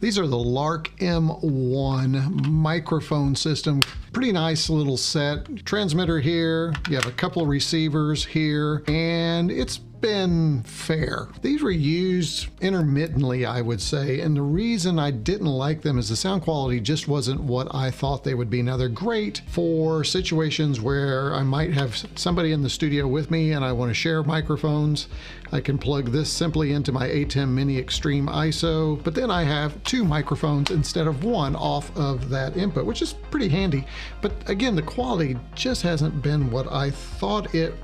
These are the Lark M1 microphone system. Pretty nice little set. Transmitter here, you have a couple of receivers here, and it's been fair. These were used intermittently, I would say, and the reason I didn't like them is the sound quality just wasn't what I thought they would be. Now, they're great for situations where I might have somebody in the studio with me and I want to share microphones. I can plug this simply into my ATEM Mini Extreme ISO, but then I have two microphones instead of one off of that input, which is pretty handy. But again, the quality just hasn't been what I thought it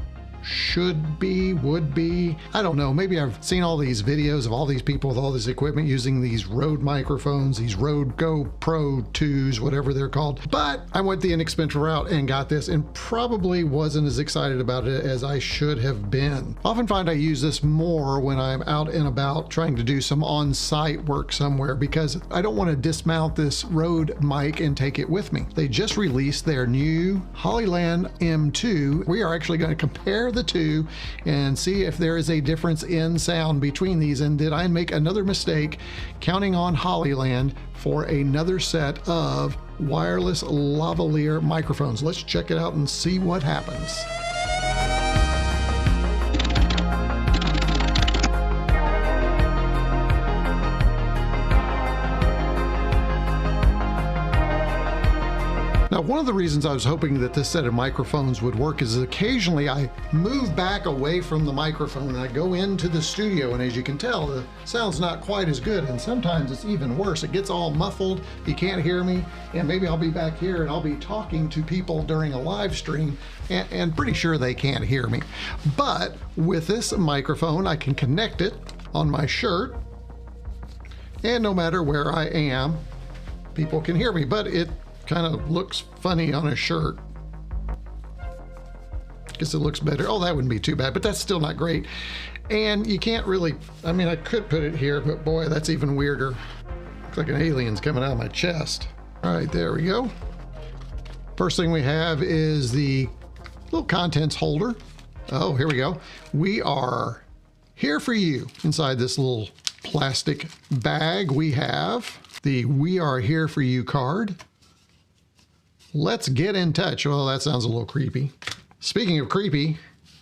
should be, would be. I don't know, maybe I've seen all these videos of all these people with all this equipment using these Rode microphones, these Rode Go Pro 2s, whatever they're called. But I went the inexpensive route and got this, and probably wasn't as excited about it as I should have been. I often find I use this more when I'm out and about trying to do some on-site work somewhere, because I don't want to dismount this Rode mic and take it with me. They just released their new Hollyland M2. We are actually going to compare the two and see if there is a difference in sound between these, and did I make another mistake counting on Hollyland for another set of wireless lavalier microphones. Let's check it out and see what happens. Now, one of the reasons I was hoping that this set of microphones would work is occasionally I move back away from the microphone and I go into the studio, and as you can tell, the sound's not quite as good, and sometimes it's even worse. It gets all muffled, you can't hear me, and maybe I'll be back here and I'll be talking to people during a live stream and pretty sure they can't hear me. But with this microphone, I can connect it on my shirt, and no matter where I am, people can hear me, but it kind of looks funny on a shirt. Guess it looks better. Oh, that wouldn't be too bad, but that's still not great. And you can't really, I mean, I could put it here, but boy, that's even weirder. Looks like an alien's coming out of my chest. All right, there we go. First thing we have is the little contents holder. Oh, here we go. We are here for you. Inside this little plastic bag, we have the "We Are Here For You" card. Let's get in touch. Well, that sounds a little creepy. Speaking of creepy,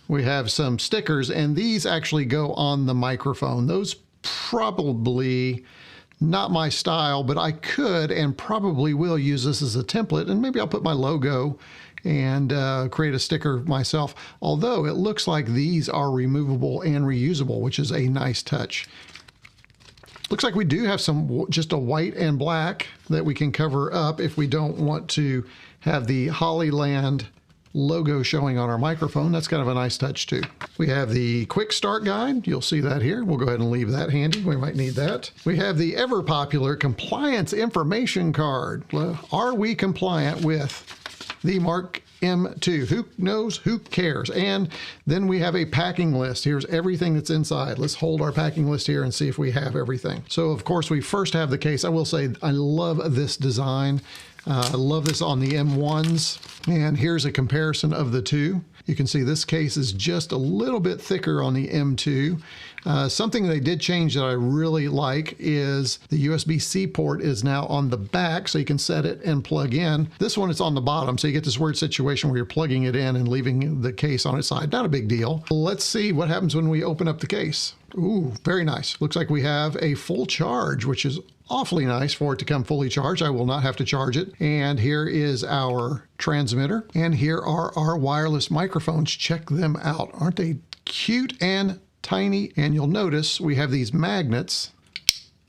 we have some stickers, and these actually go on the microphone. Those probably not my style, but I could and probably will use this as a template, and maybe I'll put my logo and create a sticker myself. Although it looks like these are removable and reusable, which is a nice touch. Looks like we do have some, just a white and black that we can cover up if we don't want to have the Hollyland logo showing on our microphone. That's kind of a nice touch too. We have the quick start guide. You'll see that here. We'll go ahead and leave that handy. We might need that. We have the ever popular compliance information card. Are we compliant with the Lark M2? Who knows? Who cares? And then we have a packing list. Here's everything that's inside. Let's hold our packing list here and see if we have everything. So of course we first have the case. I will say I love this design. I love this on the M1s. And here's a comparison of the two. You can see this case is just a little bit thicker on the M2. Something they did change that I really like is the USB-C port is now on the back, so you can set it and plug in. This one is on the bottom, so you get this weird situation where you're plugging it in and leaving the case on its side. Not a big deal. Let's see what happens when we open up the case. Ooh, very nice. Looks like we have a full charge, which is awfully nice for it to come fully charged. I will not have to charge it. And here is our transmitter. And here are our wireless microphones. Check them out. Aren't they cute and tiny? And you'll notice we have these magnets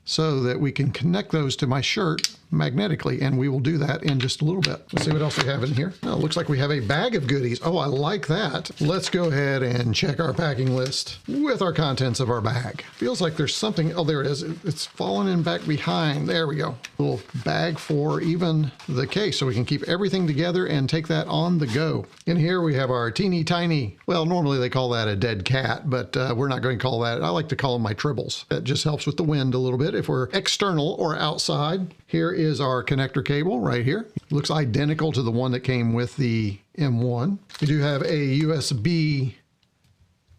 so that we can connect those to my shirt magnetically, and we will do that in just a little bit. Let's see what else we have in here. Oh, it looks like we have a bag of goodies. Oh, I like that. Let's go ahead and check our packing list with our contents of our bag. Feels like there's something, oh, there it is. It's fallen in back behind. There we go. A little bag for even the case, so we can keep everything together and take that on the go. In here we have our teeny tiny, well, normally they call that a dead cat, but we're not going to call that. I like to call them my tribbles. That just helps with the wind a little bit if we're external or outside. Here is our connector cable right here. Looks identical to the one that came with the M1. We do have a USB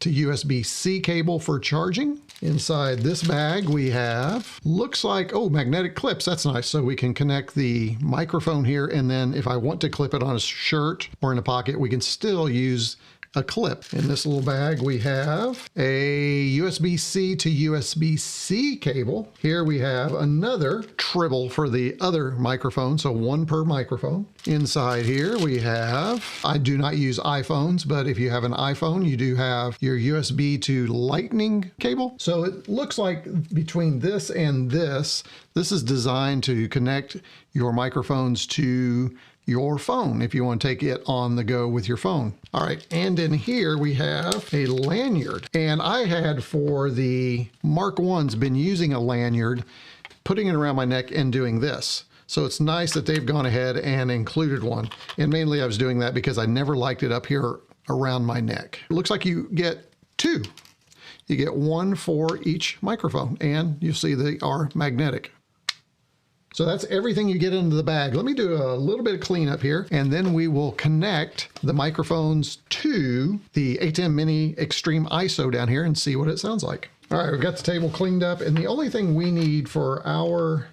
to USB-C cable for charging. Inside this bag we have, looks like, oh, magnetic clips. That's nice. So we can connect the microphone here, and then if I want to clip it on a shirt or in a pocket, we can still use a clip. In this little bag we have a USB-C to USB-C cable. Here we have another tribble for the other microphone, so one per microphone. Inside here we have, I do not use iPhones, but if you have an iPhone, you do have your USB to Lightning cable. So it looks like between this and this is designed to connect your microphones to your phone if you want to take it on the go with your phone. All right, and in here we have a lanyard. And I had, for the Mark 1s, been using a lanyard, putting it around my neck and doing this. So it's nice that they've gone ahead and included one. And mainly I was doing that because I never liked it up here around my neck. It looks like you get two. You get one for each microphone, and you see they are magnetic. So that's everything you get into the bag. Let me do a little bit of cleanup here, and then we will connect the microphones to the ATEM Mini Extreme ISO down here and see what it sounds like. All right, we've got the table cleaned up, and the only thing we need for our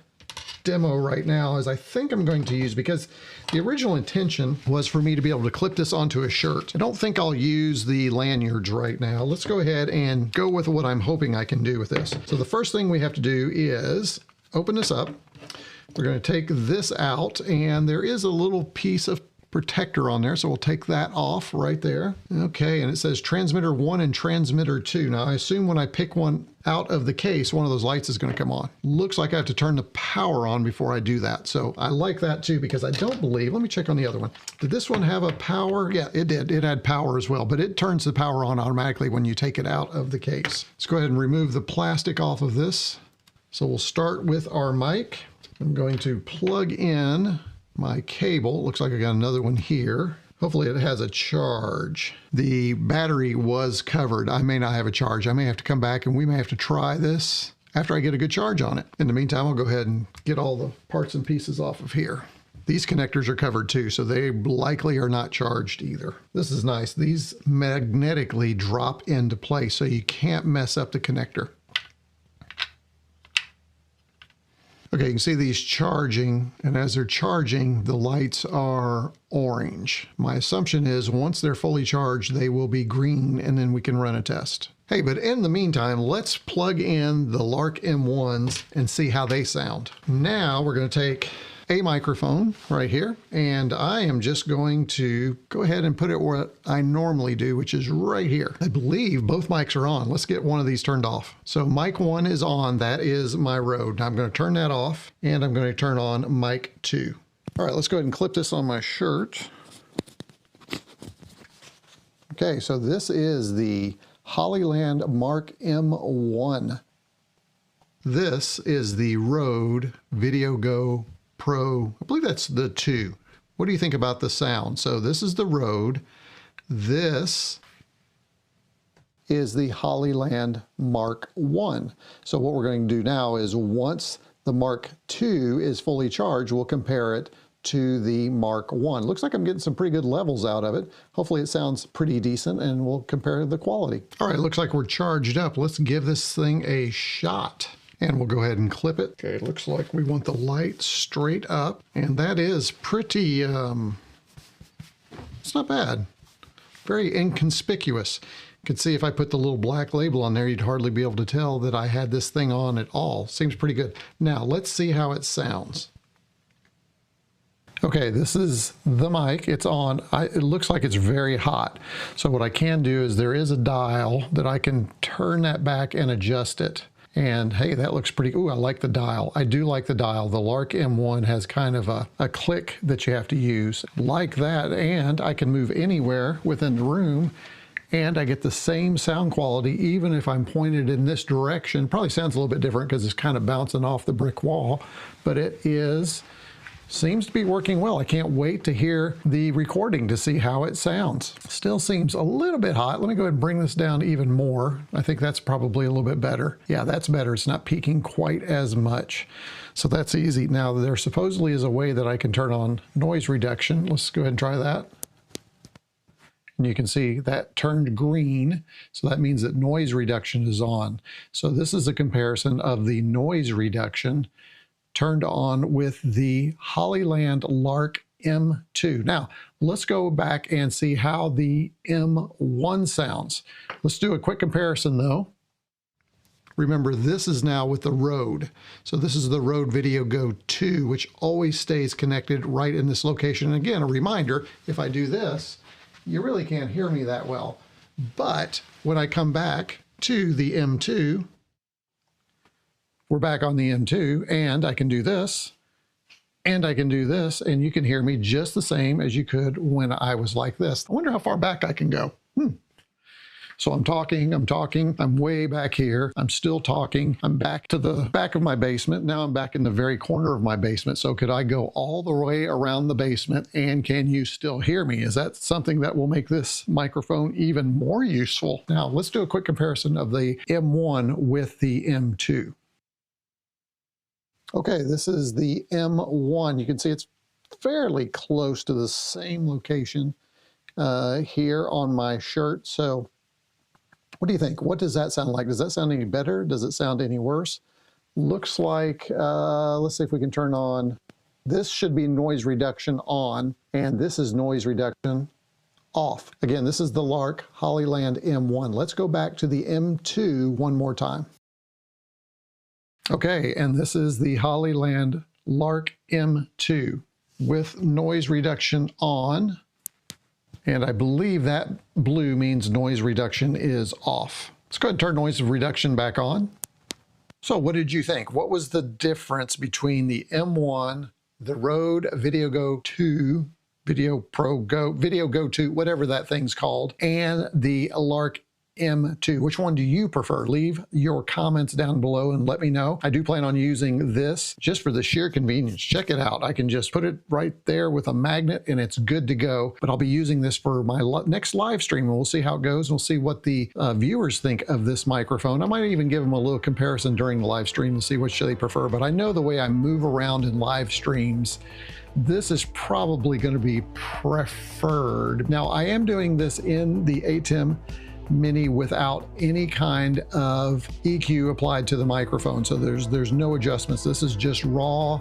demo right now is, I think I'm going to use, because the original intention was for me to be able to clip this onto a shirt. I don't think I'll use the lanyards right now. Let's go ahead and go with what I'm hoping I can do with this. So the first thing we have to do is open this up. We're going to take this out, and there is a little piece of protector on there, so we'll take that off right there. Okay, and it says transmitter 1 and transmitter 2. Now I assume when I pick one out of the case, one of those lights is going to come on. Looks like I have to turn the power on before I do that, so I like that too, because I don't believe, let me check on the other one. Did this one have a power? Yeah, it did. It had power as well, but it turns the power on automatically when you take it out of the case. Let's go ahead and remove the plastic off of this. So we'll start with our mic. I'm going to plug in my cable. Looks like I got another one here. Hopefully it has a charge. The battery was covered. I may not have a charge. I may have to come back and we may have to try this after I get a good charge on it. In the meantime, I'll go ahead and get all the parts and pieces off of here. These connectors are covered too, so they likely are not charged either. This is nice. These magnetically drop into place, so you can't mess up the connector. Okay, you can see these charging, and as they're charging, the lights are orange. My assumption is once they're fully charged, they will be green, and then we can run a test. Hey, but in the meantime, let's plug in the Lark M1s and see how they sound. Now we're going to take a microphone right here, and I am just going to go ahead and put it where I normally do, which is right here. I believe both mics are on. Let's get one of these turned off. So mic 1 is on. That is my Rode. Now I'm going to turn that off, and I'm going to turn on mic 2. All right, let's go ahead and clip this on my shirt. Okay, so this is the Hollyland Lark M1. This is the Rode VideoMic GO Pro, I believe that's the 2. What do you think about the sound? So this is the Rode. This is the Hollyland Mark 1. So what we're going to do now is, once the Mark 2 is fully charged, we'll compare it to the Mark 1. Looks like I'm getting some pretty good levels out of it. Hopefully it sounds pretty decent, and we'll compare the quality. All right, looks like we're charged up. Let's give this thing a shot. And we'll go ahead and clip it. Okay, it looks like we want the light straight up, and that is pretty, it's not bad. Very inconspicuous. You can see if I put the little black label on there, you'd hardly be able to tell that I had this thing on at all. Seems pretty good. Now, let's see how it sounds. Okay, this is the mic. It's on. It looks like it's very hot. So what I can do is, there is a dial that I can turn that back and adjust it. And hey, that looks pretty, ooh, I like the dial. I do like the dial. The Lark M1 has kind of a click that you have to use. Like that, and I can move anywhere within the room, and I get the same sound quality even if I'm pointed in this direction. Probably sounds a little bit different because it's kind of bouncing off the brick wall, but it seems to be working well. I can't wait to hear the recording to see how it sounds. Still seems a little bit hot. Let me go ahead and bring this down even more. I think that's probably a little bit better. Yeah, that's better. It's not peaking quite as much. So that's easy. Now, there supposedly is a way that I can turn on noise reduction. Let's go ahead and try that. And you can see that turned green, so that means that noise reduction is on. So this is a comparison of the noise reduction turned on with the Hollyland Lark M2. Now, let's go back and see how the M1 sounds. Let's do a quick comparison though. Remember, this is now with the RØDE. So this is the RØDE Video Go II, which always stays connected right in this location. And again, a reminder, if I do this, you really can't hear me that well. But when I come back to the M2, we're back on the M2, and I can do this, and I can do this, and you can hear me just the same as you could when I was like this. I wonder how far back I can go. So I'm talking, I'm way back here, I'm still talking, I'm back to the back of my basement, now I'm back in the very corner of my basement, so could I go all the way around the basement, and can you still hear me? Is that something that will make this microphone even more useful? Now let's do a quick comparison of the M1 with the M2. Okay, this is the M1. You can see it's fairly close to the same location here on my shirt, so what do you think? What does that sound like? Does that sound any better? Does it sound any worse? Looks like, let's see if we can turn on. This should be noise reduction on, and this is noise reduction off. Again, this is the Lark Hollyland M1. Let's go back to the M2 one more time. Okay, and this is the Hollyland Lark M2 with noise reduction on. And I believe that blue means noise reduction is off. Let's go ahead and turn noise reduction back on. So what did you think? What was the difference between the M1, the RØDE Video Go II, Video Go II, whatever that thing's called, and the Lark M2? Which one do you prefer? Leave your comments down below and let me know. I do plan on using this just for the sheer convenience. Check it out. I can just put it right there with a magnet and it's good to go. But I'll be using this for my next live stream, and we'll see how it goes. We'll see what the viewers think of this microphone. I might even give them a little comparison during the live stream to see which they prefer. But I know the way I move around in live streams, this is probably going to be preferred. Now, I am doing this in the ATEM Mini without any kind of EQ applied to the microphone, so there's no adjustments. This is just raw,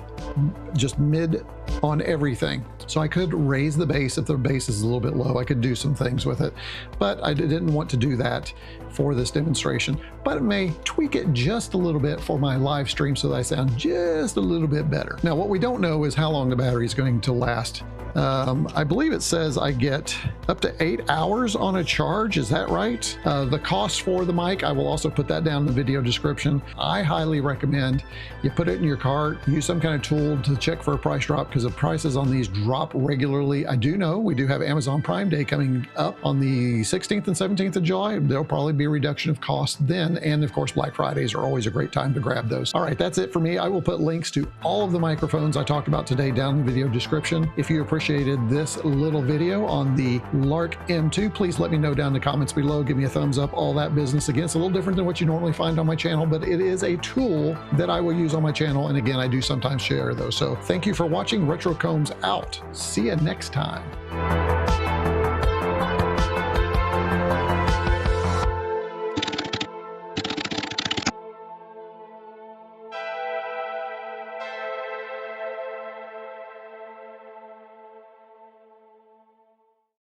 just mid on everything. So I could raise the bass if the bass is a little bit low. I could do some things with it, but I didn't want to do that for this demonstration. But it may tweak it just a little bit for my live stream so that I sound just a little bit better. Now, what we don't know is how long the battery is going to last. I believe it says I get up to 8 hours on a charge. Is that right? The cost for the mic, I will also put that down in the video description. I highly recommend you put it in your cart, use some kind of tool to check for a price drop, because the prices on these drop regularly. I do know we do have Amazon Prime Day coming up on the 16th and 17th of July. There'll probably be a reduction of cost then. And of course, Black Fridays are always a great time to grab those. All right, that's it for me. I will put links to all of the microphones I talked about today down in the video description. If you appreciated this little video on the Lark M2, please let me know down in the comments below. Give me a thumbs up, all that business. Again, it's a little different than what you normally find on my channel, but it is a tool that I will use on my channel. And again, I do sometimes share those. So thank you for watching. retroCombs out. See you next time.